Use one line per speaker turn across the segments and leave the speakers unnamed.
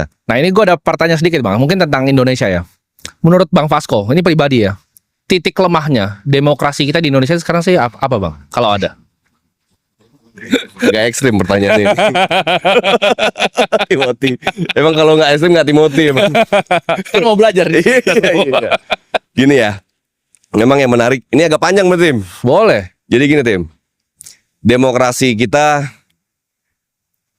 kita.
Nah ini gue ada pertanyaan sedikit bang, mungkin tentang Indonesia ya. Menurut Bang Vasco, ini pribadi ya, titik lemahnya demokrasi kita di Indonesia sekarang sih apa bang? Kalau ada?
Agak ekstrim pertanyaan ini. Timothy. Emang kalau nggak ekstrim nggak Timothy emang.
Kan mau belajar nih.
Iya. Gini ya, memang yang menarik. Ini agak panjang Tim.
Boleh.
Jadi gini Tim, demokrasi kita,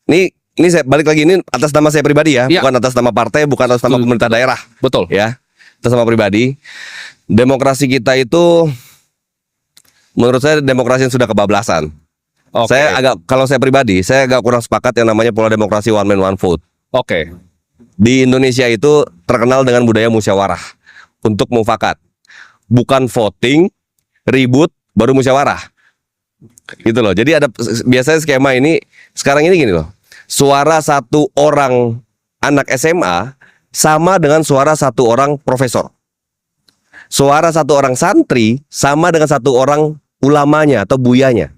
ini saya balik lagi, ini atas nama saya pribadi ya,
Iya.
bukan atas nama partai, bukan atas nama pemerintah daerah.
Betul.
Ya, atas nama pribadi. Demokrasi kita itu, menurut saya demokrasi yang sudah kebablasan.
Oke.
Kalau saya pribadi, saya agak kurang sepakat yang namanya pola demokrasi one man one vote.
Oke.
Di Indonesia itu terkenal dengan budaya musyawarah untuk mufakat, bukan voting, ribut, baru musyawarah. Gitu loh. Jadi ada biasanya skema ini sekarang ini gini loh. Suara satu orang anak SMA sama dengan suara satu orang profesor. Suara satu orang santri sama dengan satu orang ulamanya atau buyanya.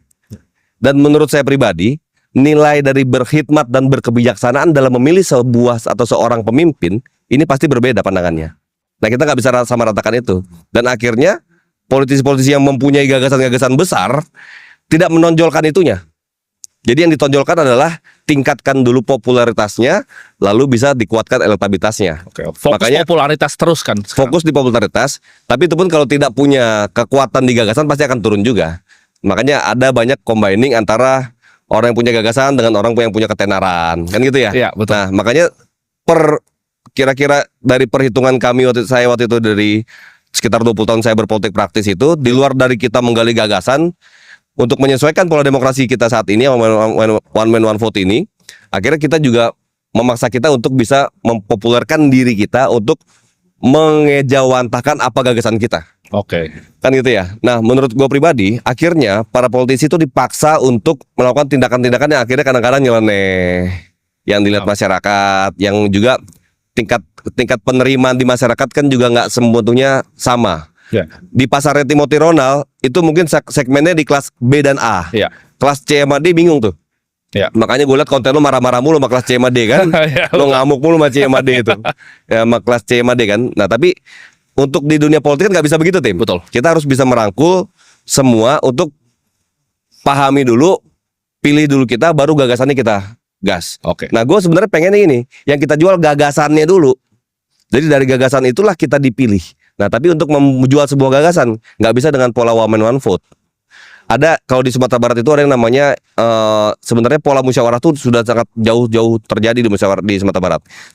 Dan menurut saya pribadi, nilai dari berkhidmat dan berkebijaksanaan dalam memilih sebuah atau seorang pemimpin ini pasti berbeda pandangannya. Nah kita nggak bisa sama ratakan itu. Dan akhirnya politisi-politisi yang mempunyai gagasan-gagasan besar tidak menonjolkan itunya. Jadi yang ditonjolkan adalah tingkatkan dulu popularitasnya, lalu bisa dikuatkan elektabilitasnya.
Oke. Fokus
Makanya
popularitas terus kan. sekarang.
fokus di popularitas, tapi itu pun kalau tidak punya kekuatan di gagasan pasti akan turun juga. Makanya ada banyak combining antara orang yang punya gagasan dengan orang yang punya ketenaran, kan gitu ya?
Iya, betul.
Nah, makanya kira-kira dari perhitungan kami waktu itu dari sekitar 20 tahun saya berpolitik praktis itu, di luar dari kita menggali gagasan untuk menyesuaikan pola demokrasi kita saat ini one man one vote ini, akhirnya kita juga memaksa kita untuk bisa mempopulerkan diri kita untuk mengejawantahkan apa gagasan kita.
Oke.
Kan gitu ya. Nah menurut gue pribadi, akhirnya para politisi itu dipaksa untuk melakukan tindakan-tindakan yang akhirnya kadang-kadang nyeleneh, yang dilihat masyarakat, yang juga tingkat penerimaan di masyarakat kan juga nggak semuanya sama.
Ya.
Di pasarnya Timothy Ronald itu mungkin segmennya di kelas B dan A.
Ya.
Kelas C sama D bingung tuh.
Ya.
Makanya gue liat konten lo marah-marah mulu sama kelas C sama D kan.
Ya,
Lo ngamuk mulu sama C sama D itu. Ya, sama kelas C sama D kan. Nah tapi untuk di dunia politik kan nggak bisa begitu Tim.
Betul.
Kita harus bisa merangkul semua untuk pahami dulu, pilih dulu kita, baru gagasannya kita gas.
Oke.
Nah gue sebenarnya pengennya ini, yang kita jual gagasannya dulu. Jadi dari gagasan itulah kita dipilih. Nah tapi untuk menjual sebuah gagasan nggak bisa dengan pola one man one vote. Ada kalau di Sumatera Barat itu ada yang namanya sebenarnya pola musyawarah itu sudah sangat jauh-jauh terjadi di Sumatera Barat.